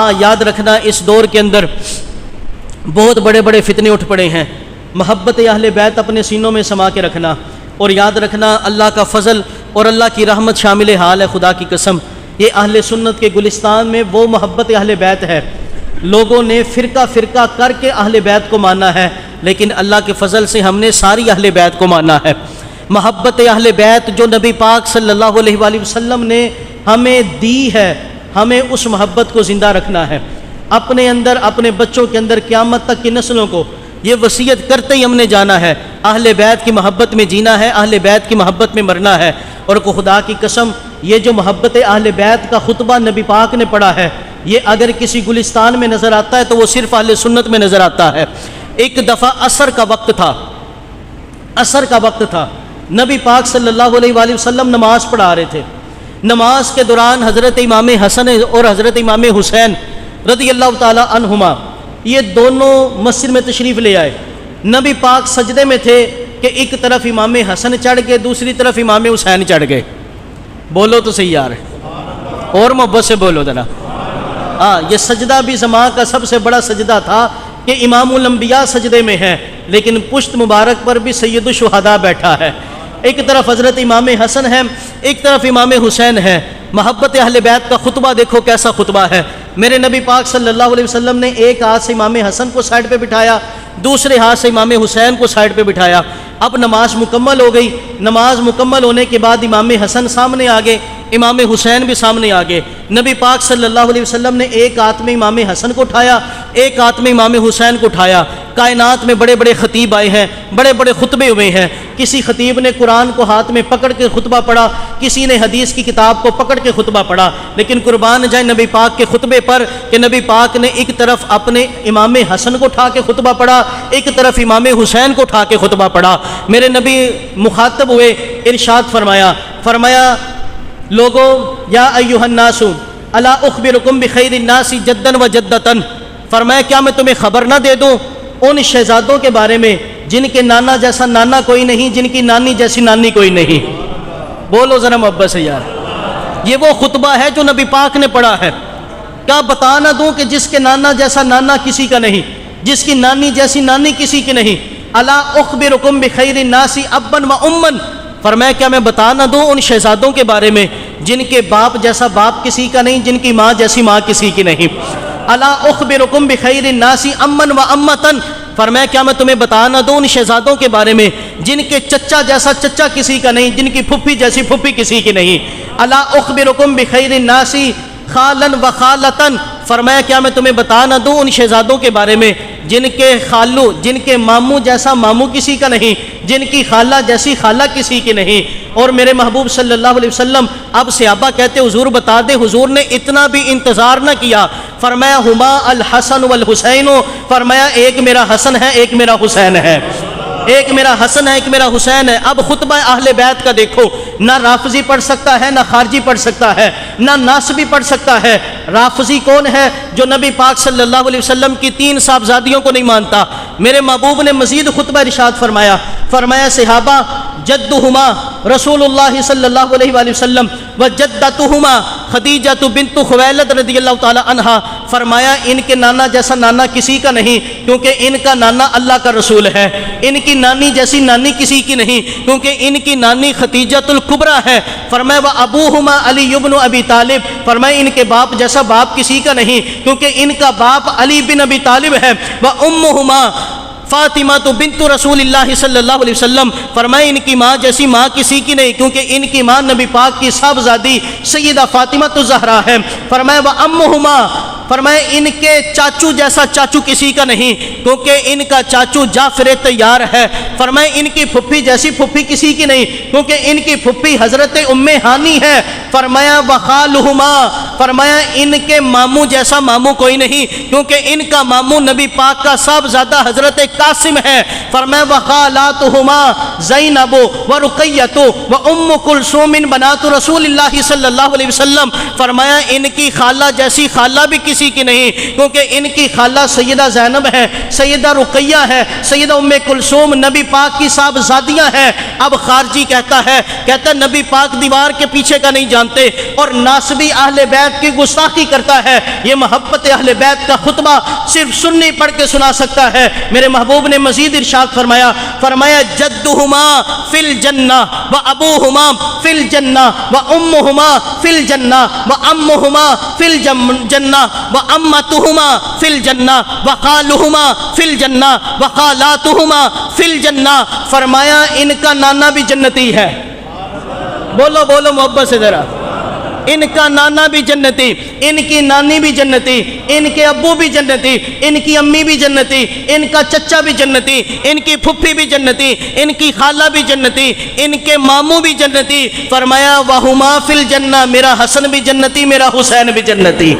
हाँ, याद रखना इस दौर के अंदर बहुत बड़े बड़े फितने उठ पड़े हैं। मोहब्बत अहले बैत अपने सीनों में समा के रखना, और याद रखना अल्लाह का फ़ज़ल और अल्लाह की रहमत शामिल हाल है। खुदा की कसम, ये अहले सुन्नत के गुलिस्तान में वो मोहब्बत अहले बैत है। लोगों ने फ़िरका फ़िरका करके अहले बैत को माना है, लेकिन अल्लाह के फ़ज़ल से हमने सारी अहले बैत को माना है। मोहब्बत अहले बैत जो नबी पाक सल्लल्लाहु अलैहि वसल्लम ने हमें दी है, हमें उस मोहब्बत को ज़िंदा रखना है अपने अंदर, अपने बच्चों के अंदर, क़यामत तक की नस्लों को ये वसीयत करते ही हमने जाना है। अहले बैत की मोहब्बत में जीना है, अहले बैत की मोहब्बत में मरना है। और को खुदा की कसम, ये जो मोहब्बत अहले बैत का खुतबा नबी पाक ने पढ़ा है, ये अगर किसी गुलिस्तान में नज़र आता है तो वो सिर्फ़ अहले सुन्नत में नज़र आता है। एक दफ़ा असर का वक्त था, असर का वक्त था, नबी पाक सल्लल्लाहु अलैहि वसल्लम नमाज़ पढ़ा रहे थे। नमाज के दौरान हज़रत इमाम हसन और हज़रत इमाम हुसैन रज़ियल्लाहु ताला अन्हुमा ये दोनों मस्जिद में तशरीफ़ ले आए। नबी पाक सजदे में थे कि एक तरफ इमाम हसन चढ़ गए, दूसरी तरफ इमाम हुसैन चढ़ गए। बोलो तो सही यार, और मोहब्बत से बोलो ज़रा। हाँ, ये सजदा भी ज़मां का सबसे बड़ा सजदा था कि इमामुल अंबिया सजदे में है, लेकिन पुश्त मुबारक पर भी सैयदुश शुहदा बैठा है। एक तरफ हज़रत इमाम हसन है, एक तरफ इमाम हुसैन है। मोहब्बत अहले बैत का खुतबा देखो कैसा खुतबा है। मेरे नबी पाक सल्लल्लाहु अलैहि वसल्लम ने एक हाथ से इमाम हसन को साइड पे बिठाया, दूसरे हाथ से इमाम हुसैन को साइड पे बिठाया। अब नमाज मुकम्मल हो गई। नमाज मुकम्मल होने के बाद इमाम हसन सामने आ गए, इमाम हुसैन भी सामने आ गए। नबी पाक सल्लल्लाहु अलैहि वसल्लम ने एक हाथ में इमाम हसन को उठाया, एक हाथ में इमाम हुसैन को उठाया। कायनात में बड़े बड़े ख़तीब आए हैं, बड़े बड़े खुतबे हुए हैं। किसी ख़तीब ने कुरान को हाथ में पकड़ के खुतबा पढ़ा, किसी ने हदीस की किताब को पकड़ के खुतबा पढ़ा। लेकिन कुर्बान जाए नबी पाक के खुतबे पर कि नबी पाक ने एक तरफ अपने इमाम हसन को उठा के खुतबा पढ़ा, एक तरफ इमाम हुसैन को उठा के खुतबा पढ़ा। मेरे नबी मुखातब हुए, इरशाद फरमाया, फरमाया लोगो या अय्युहन्नासु अला उखबिरुकुम बिखैरिन नासी जद्दन व जद्दतन। फरमाया क्या मैं तुम्हें खबर ना दे दूं उन शहजादों के बारे में जिनके नाना जैसा नाना कोई नहीं, जिनकी नानी जैसी नानी कोई नहीं। बोलो ज़रा मोहब्बत से यार। ये वो खुतबा है जो नबी पाक ने पढ़ा है। क्या बता ना दूं कि जिसके नाना जैसा नाना किसी का नहीं, जिसकी नानी जैसी नानी किसी की नहीं। अला उखबिरुकुम बिखैरिन नासी अब्बन व उम्मन। फरमाया क्या मैं बता ना दूं उन शहजादों के बारे में जिनके बाप जैसा बाप किसी का नहीं, जिनकी माँ जैसी माँ किसी की नहीं। अला उखबिरुकुम बिखैरिन नासी अम्मन व अम्मतन। फरमाया क्या मैं तुम्हें बता ना दूं उन शहजादों के बारे में जिनके चच्चा जैसा चच्चा किसी का नहीं, जिनकी फुफ्फी जैसी फुफ्फी किसी की नहीं। अला उखबिरुकुम बिखैरिन नासी खालन व खालतन। फरमाया क्या मैं तुम्हें बता ना दूं उन शहजादों के बारे में जिनके खालू, जिनके मामू जैसा मामू किसी का नहीं, जिनकी खाला जैसी खाला किसी की नहीं। और मेरे महबूब सल्लल्लाहु अलैहि वसल्लम अब सहाबा कहते हुजूर बता दे। हुजूर ने इतना भी इंतज़ार न किया, फरमाया हुमा अल हसन वल हुसैन। फरमाया एक मेरा हसन है, एक मेरा हुसैन है, एक मेरा हसन है, एक मेरा हुसैन है। अब खुतबा अहले बैत का देखो, ना राफजी पढ़ सकता है, ना खारजी पढ़ सकता है, ना नासबी पढ़ सकता है। राफजी कौन है? जो नबी पाक सल्लल्लाहु अलैहि वसल्लम की 3 साहबजादियों को नहीं मानता। मेरे महबूब ने मजीद खुतबा इरशाद फरमाया, फरमाया सहाबा जद्दुहुमा रसूलुल्लाह सल्लल्लाहु अलैहि वसल्लम व जद्दतुहुमा खदीजतु बिन्तु खुवैलद रज़ियल्लाहु ताला अन्हा। फरमाया इनके नाना जैसा नाना किसी का नहीं, क्योंकि इनका नाना अल्लाह का रसूल है। इनकी नानी जैसी नानी किसी की नहीं, क्योंकि इनकी नानी खदीजतुल कुबरा है। फरमाया व अबूहुमा अली इब्न अबी तालिब। फरमाया इनके बाप जैसा बाप किसी का नहीं, क्योंकि इनका बाप अली बिन अबी तालिब है। व उम्मुहुमा फातिमा तो बिन्तु रसूलिल्लाह सल्लल्लाहु अलैहि वसल्लम। फरमाया इनकी माँ जैसी माँ किसी की नहीं, क्योंकि इनकी माँ नबी पाक की साहबजादी सैयदा फातिमा तो ज़हरा है। फरमाया व अम्मुहुमा। फरमाया इनके चाचू जैसा चाचू किसी का नहीं, क्योंकि इनका चाचू जाफर तैयार है। फरमाया इनकी फुफ्फी जैसी फुफ्फी किसी की नहीं, क्योंकि इनकी फुफ्फी हज़रत उम्मे हानी है। फरमाया व खालुहुमा। फरमाया इनके मामू जैसा मामू कोई नहीं, क्योंकि इनका मामू नबी पाक का साहबजादा हज़रत कासिम है। फरमाया व खालातुहुमा ज़ैनबु व रुक़य्यतु व उम्मु कुलसूम बनातु रसूलिल्लाह सल्लल्लाहु अलैहि वसल्लम। फरमाया इनकी खाला जैसी खाला भी किसी की नहीं, क्योंकि इनकी खाला सैयदा ज़ैनब है, सैयदा रुकैया है, सैयदा उम्मे कुलसूम नबी पाक की साहबजादियाँ हैं। अब खारजी कहता है नबी पाक दीवार के पीछे का नहीं जानते और नासबी अहले बैत की गुस्ताखी करता है। ये मोहब्बत अहले बैत का खुतबा सिर्फ सुन्नी पढ़ के सुना सकता है। मेरे महबूब ने मजीद इरशाद फरमाया जद्दुहुमा फिल जन्ना व अबूहुमा फिल जन्ना व उम्मुहुमा फिल जन्ना व अम्मुहुमा फिल जन्ना व अम्मतुहुमा फिल जन्ना व खालुहुमा फिल जन्ना व खालातुहुमा फिल जन्ना। फरमाया इनका नाना भी जन्नती है। बोलो बोलो मोहब्बत से जरा। इनका नाना भी जन्नती, इनकी नानी भी जन्नती, इनके अब्बू भी जन्नती, इनकी अम्मी भी जन्नती, इनका चच्चा भी जन्नती, इनकी फुफ्फी भी जन्नती, इनकी खाला भी जन्नती, इनके मामू भी जन्नती। फरमाया वहुमा फिल जन्ना, मेरा हसन भी जन्नती, मेरा हुसैन भी जन्नती।